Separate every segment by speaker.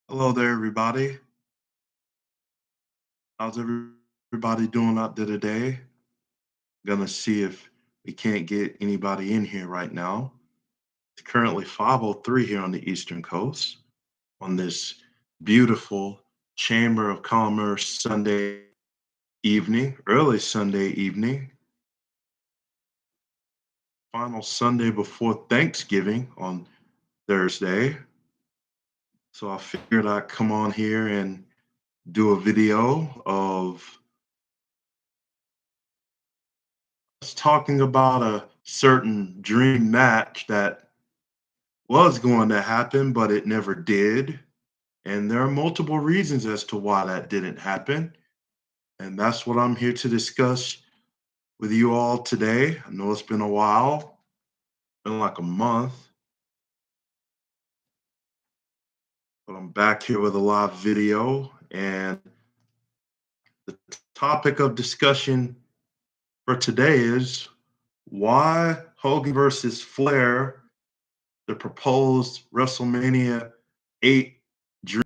Speaker 1: Hello there, everybody. How's everybody doing out there today? Gonna see if we can't get anybody in here right now. It's currently 5:03 here on the Eastern Coast on this beautiful Chamber of Commerce Sunday evening, early Sunday evening, final Sunday before Thanksgiving on Thursday. So I figured I'd come on here and do a video of us talking about a certain dream match that was going to happen, but it never did. And there are multiple reasons as to why that didn't happen. And that's what I'm here to discuss with you all today. I know it's been a while, been like a month, but I'm back here with a live video. And the topic of discussion for today is why Hogan versus Flair, the proposed WrestleMania 8 dream.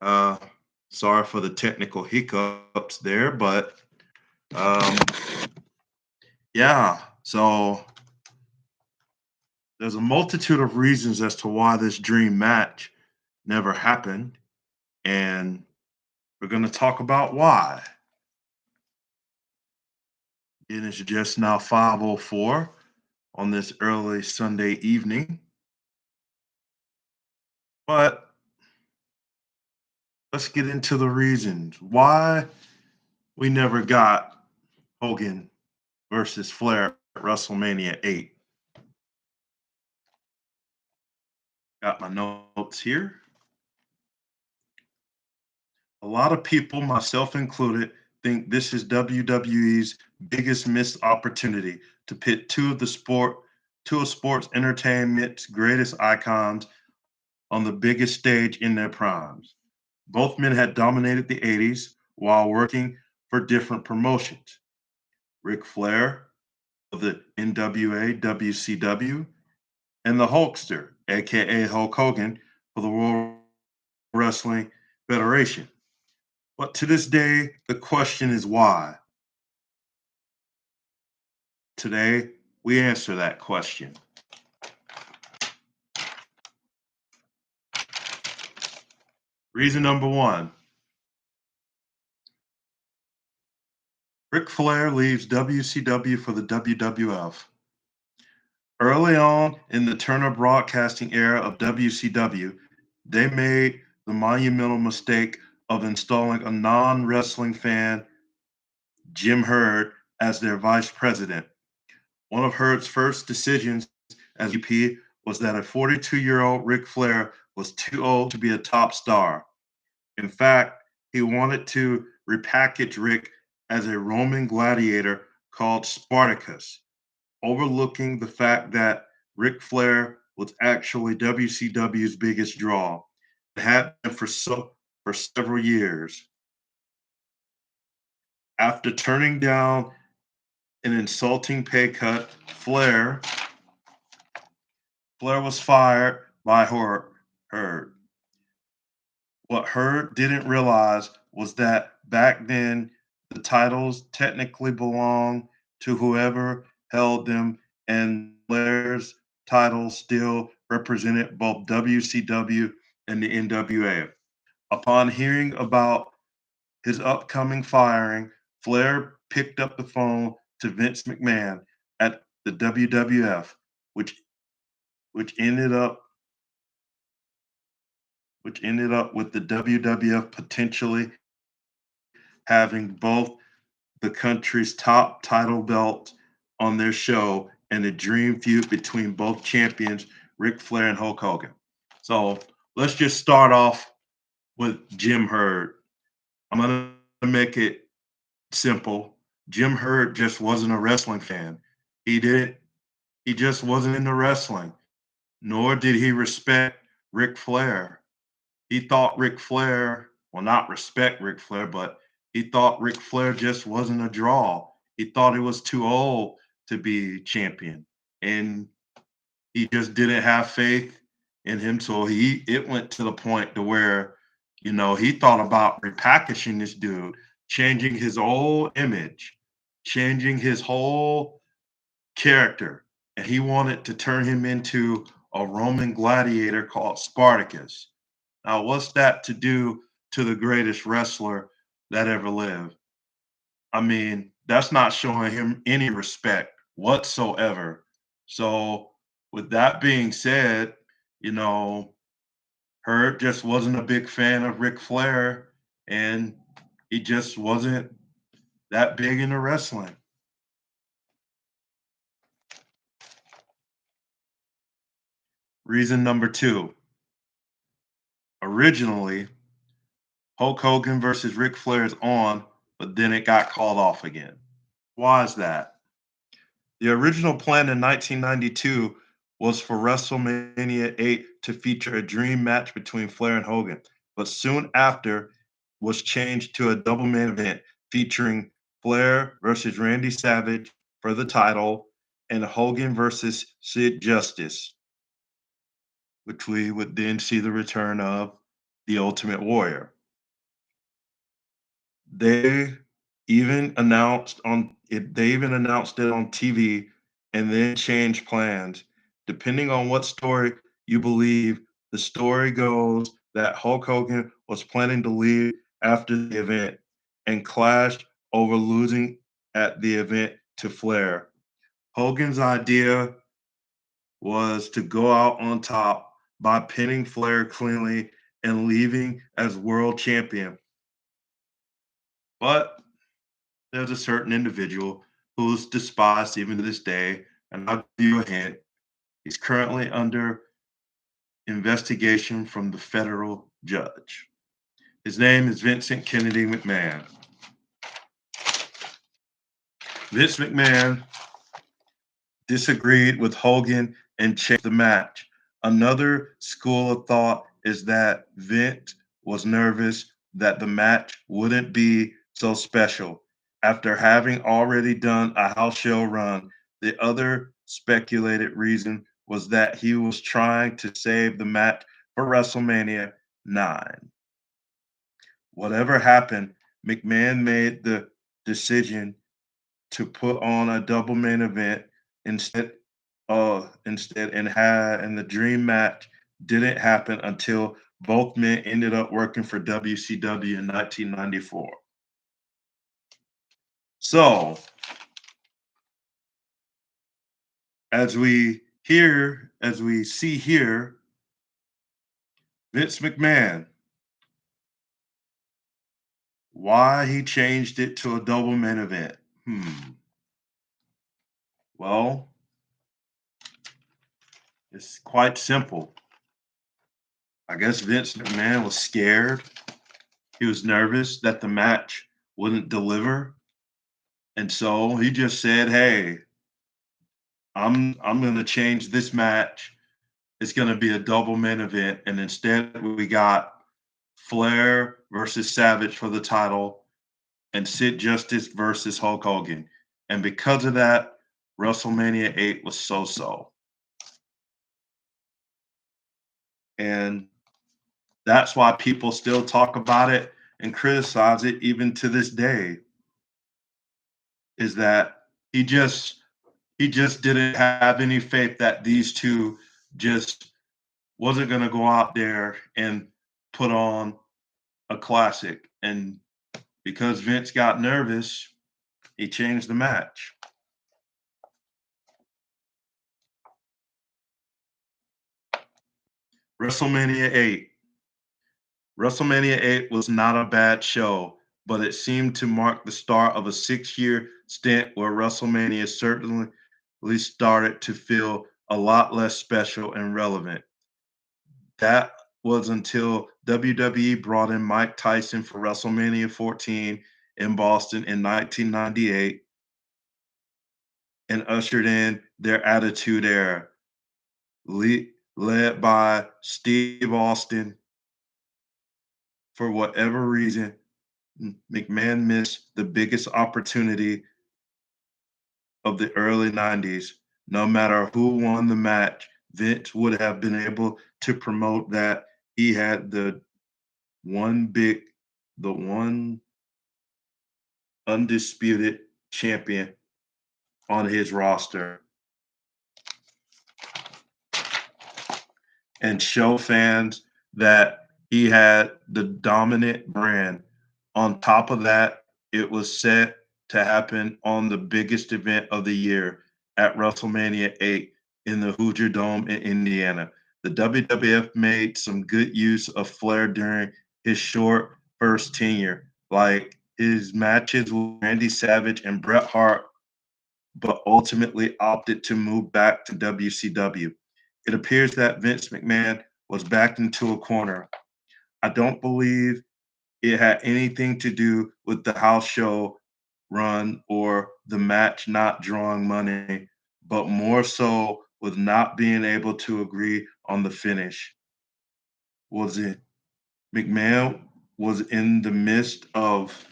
Speaker 1: Uh, Sorry for the technical hiccups there, but um, yeah. So there's a multitude of reasons as to why this dream match never happened, and we're going to talk about why. It is just now 5:04 on this early Sunday evening, but let's get into the reasons why we never got Hogan versus Flair at WrestleMania 8. Got my notes here. A lot of people, myself included, think this is WWE's biggest missed opportunity to pit two of sports entertainment's greatest icons on the biggest stage in their primes. Both men had dominated the 80s while working for different promotions. Ric Flair of the NWA WCW and the Hulkster, aka Hulk Hogan, for the World Wrestling Federation. But to this day, the question is why? Today, we answer that question. Reason number one, Ric Flair leaves WCW for the WWF. Early on in the Turner Broadcasting era of WCW, they made the monumental mistake of installing a non wrestling fan, Jim Herd, as their vice president. One of Herd's first decisions as VP was that a 42-year-old Ric Flair was too old to be a top star. In fact, he wanted to repackage Rick as a Roman gladiator called Spartacus, overlooking the fact that Ric Flair was actually WCW's biggest draw. It had been for several years. After turning down an insulting pay cut, Flair was fired by Herd. What Herd didn't realize was that back then the titles technically belonged to whoever held them, and Flair's title still represented both WCW and the NWA. Upon hearing about his upcoming firing, Flair picked up the phone to Vince McMahon at the WWF, which which ended up which ended up with the WWF potentially having both the country's top title belts on their show and a dream feud between both champions, Ric Flair and Hulk Hogan. So let's just start off with Jim Herd. I'm going to make it simple. Jim Herd just wasn't a wrestling fan. He did he just wasn't into wrestling, nor did he respect Ric Flair. He thought Ric Flair, well, not respect Ric Flair, but he thought Ric Flair just wasn't a draw. He thought he was too old to be champion. And he just didn't have faith in him. So it went to the point to where, he thought about repackaging this dude, changing his whole image, changing his whole character, and he wanted to turn him into a Roman gladiator called Spartacus. Now, what's that to do to the greatest wrestler that ever lived? I mean, that's not showing him any respect whatsoever. So, with that being said, you know, Hurt just wasn't a big fan of Ric Flair, and he just wasn't that big into wrestling. Reason number two, originally, Hulk Hogan versus Ric Flair is on, but then it got called off again. Why is that? The original plan in 1992 was for WrestleMania 8 to feature a dream match between Flair and Hogan, but soon after was changed to a double main event featuring Flair versus Randy Savage for the title and Hogan versus Sid Justice, which we would then see the return of the Ultimate Warrior. They they even announced it on TV and then changed plans. Depending on what story you believe, the story goes that Hulk Hogan was planning to leave after the event and clashed over losing at the event to Flair. Hogan's idea was to go out on top by pinning Flair cleanly and leaving as world champion. But there's a certain individual who's despised even to this day, and I'll give you a hint. He's currently under investigation from the federal judge. His name is Vincent Kennedy McMahon. Vince McMahon disagreed with Hogan and changed the match. Another school of thought is that Vince was nervous that the match wouldn't be so special. After having already done a house show run, the other speculated reason was that he was trying to save the match for WrestleMania 9. Whatever happened, McMahon made the decision to put on a double main event instead and the dream match didn't happen until both men ended up working for WCW in 1994. So, as we see here, Vince McMahon, why he changed it to a double main event. Well, it's quite simple. I guess Vince McMahon was scared. He was nervous that the match wouldn't deliver. And so he just said, "Hey, I'm going to change this match. It's going to be a double main event, and instead we got Flair versus Savage for the title and Sid Justice versus Hulk Hogan." And because of that, WrestleMania 8 was so-so. And that's why people still talk about it and criticize it even to this day, is that he just didn't have any faith that these two just wasn't going to go out there and put on a classic. And because Vince got nervous, he changed the match. WrestleMania 8. WrestleMania 8 was not a bad show, but it seemed to mark the start of a 6-year stint where WrestleMania certainly started to feel a lot less special and relevant. That was until WWE brought in Mike Tyson for WrestleMania 14 in Boston in 1998 and ushered in their Attitude Era, led by Steve Austin. For whatever reason, McMahon missed the biggest opportunity of the early 90s. No matter who won the match, Vince would have been able to promote that he had one big, the one undisputed champion on his roster and show fans that he had the dominant brand. On top of that, it was set to happen on the biggest event of the year at WrestleMania 8 in the Hoosier Dome in Indiana. The WWF made some good use of Flair during his short first tenure, like his matches with Randy Savage and Bret Hart, but ultimately opted to move back to WCW. It appears that Vince McMahon was backed into a corner. I don't believe it had anything to do with the house show run or the match not drawing money, but more so with not being able to agree on the finish. Was it McMahon was in the midst of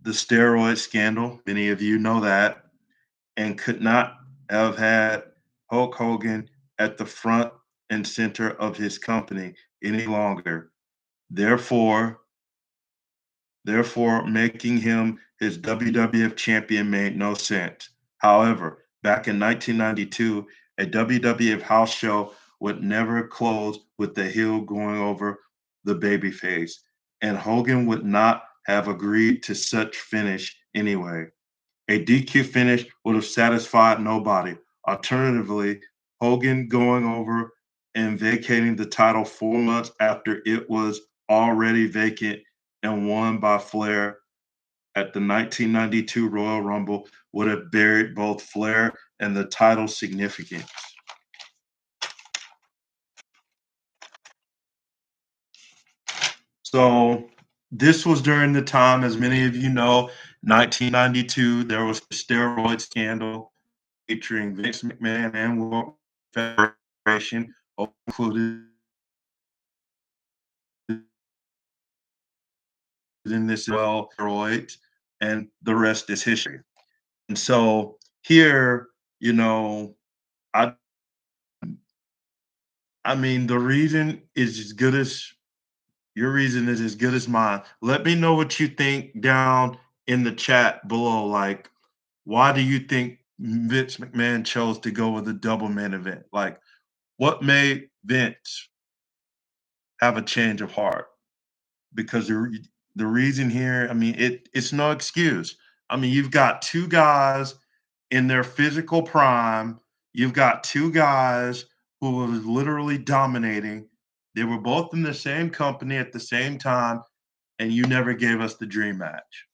Speaker 1: the steroid scandal? Many of you know that, and could not have had Hulk Hogan at the front and center of his company any longer. Therefore, Therefore, making him his WWF champion made no sense. However, back in 1992, a WWF house show would never close with the heel going over the babyface, and Hogan would not have agreed to such finish anyway. A DQ finish would have satisfied nobody. Alternatively, Hogan going over and vacating the title 4 months after it was already vacant and won by Flair at the 1992 Royal Rumble would have buried both Flair and the title significance. So this was during the time, as many of you know, 1992, there was the steroid scandal featuring Vince McMahon and World Federation, included in this well, steroids, and the rest is history. And so here, you know, I I mean the reason is as good as your reason is as good as mine. Let me know what you think down in the chat below. Like, why do you think Vince McMahon chose to go with a double main event? Like, what made Vince have a change of heart? Because the reason here, I mean, it's no excuse. I mean, you've got two guys in their physical prime. You've got two guys who were literally dominating. They were both in the same company at the same time, and you never gave us the dream match.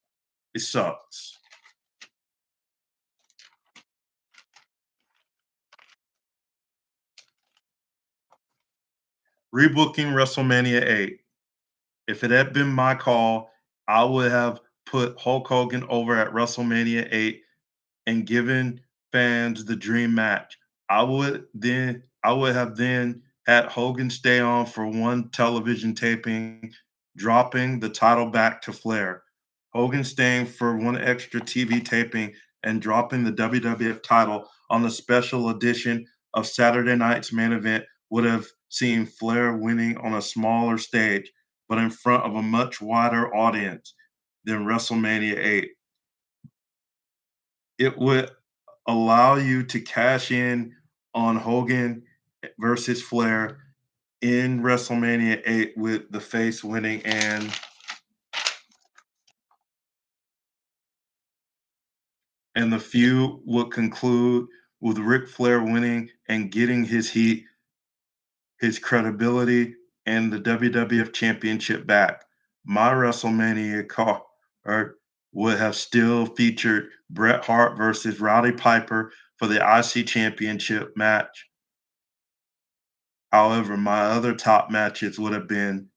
Speaker 1: It sucks. Rebooking WrestleMania 8. If it had been my call, I would have put Hulk Hogan over at WrestleMania 8 and given fans the dream match. I would have then had Hogan stay on for one television taping, dropping the title back to Flair. Hogan staying for one extra TV taping and dropping the WWF title on the special edition of Saturday night's main event would have seen Flair winning on a smaller stage, but in front of a much wider audience than WrestleMania 8. It would allow you to cash in on Hogan versus Flair in WrestleMania 8 with the face winning, and the feud would conclude with Ric Flair winning and getting his heat, his credibility, and the WWF Championship back. My WrestleMania card would have still featured Bret Hart versus Rowdy Piper for the IC Championship match. However, my other top matches would have been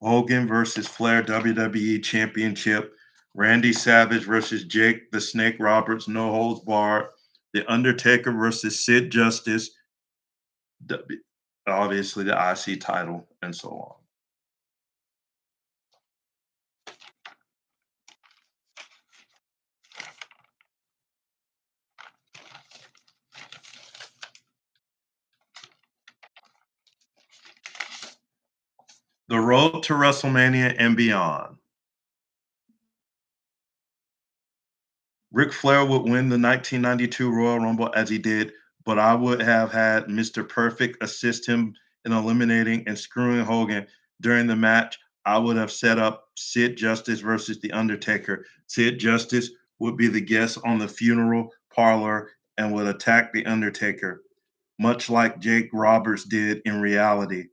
Speaker 1: Hogan versus Flair WWE Championship, Randy Savage versus Jake the Snake Roberts, no holds barred, The Undertaker versus Sid Justice, obviously the IC title, and so on. The road to WrestleMania and beyond. Ric Flair would win the 1992 Royal Rumble as he did, but I would have had Mr. Perfect assist him in eliminating and screwing Hogan during the match. I would have set up Sid Justice versus The Undertaker. Sid Justice would be the guest on the funeral parlor and would attack The Undertaker, much like Jake Roberts did in reality,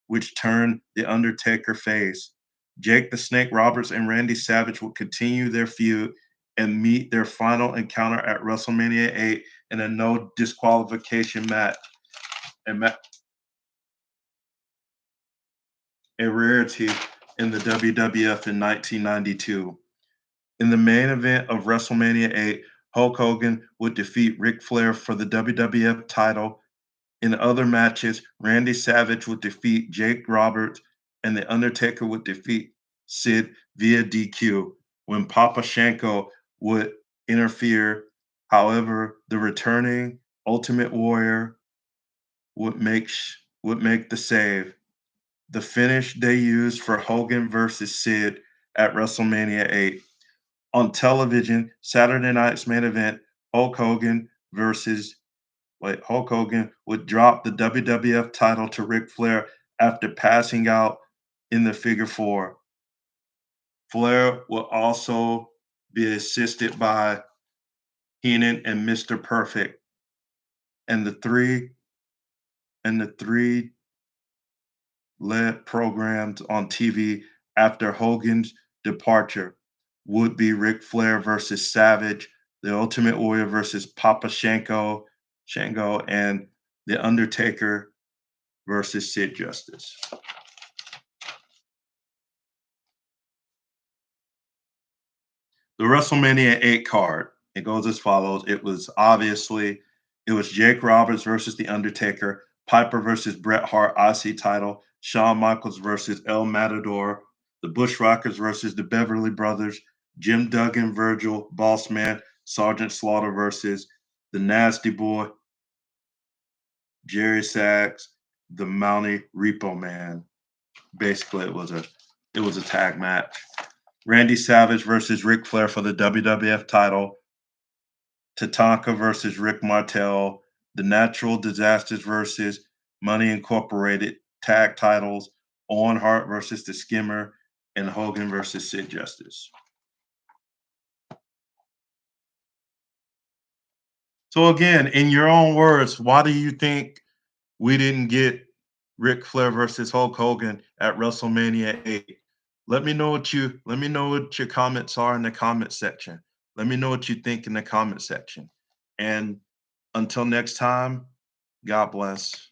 Speaker 1: which turned The Undertaker face. Jake the Snake Roberts and Randy Savage would continue their feud and meet their final encounter at WrestleMania 8 in a no disqualification match, a rarity in the WWF in 1992. In the main event of WrestleMania 8, Hulk Hogan would defeat Ric Flair for the WWF title. In other matches, Randy Savage would defeat Jake Roberts, and The Undertaker would defeat Sid via DQ, when Papa Shanko would interfere. However, the returning Ultimate Warrior would make the save. The finish they used for Hogan versus Sid at WrestleMania 8. On television, Saturday night's main event, Hulk Hogan versus Hulk Hogan would drop the WWF title to Ric Flair after passing out in the figure four. Flair will also be assisted by Heenan and Mr. Perfect, and the three led programs on TV after Hogan's departure would be Ric Flair versus Savage, The Ultimate Warrior versus Papa Shango, and The Undertaker versus Sid Justice. The WrestleMania 8 card, it goes as follows. It was Jake Roberts versus The Undertaker, Piper versus Bret Hart IC title, Shawn Michaels versus El Matador, the Bushwhackers versus the Beverly Brothers, Jim Duggan, Virgil, Bossman, Sergeant Slaughter versus the Nasty Boy, Jerry Sachs, the Mountie Repo Man. Basically, it was a tag match. Randy Savage versus Ric Flair for the WWF title, Tatanka versus Rick Martel, The Natural Disasters versus Money Incorporated tag titles, Owen Hart versus The Skimmer, and Hogan versus Sid Justice. So again, in your own words, why do you think we didn't get Ric Flair versus Hulk Hogan at WrestleMania 8? Let me know what your comments are in the comment section. Let me know what you think in the comment section. And until next time, God bless.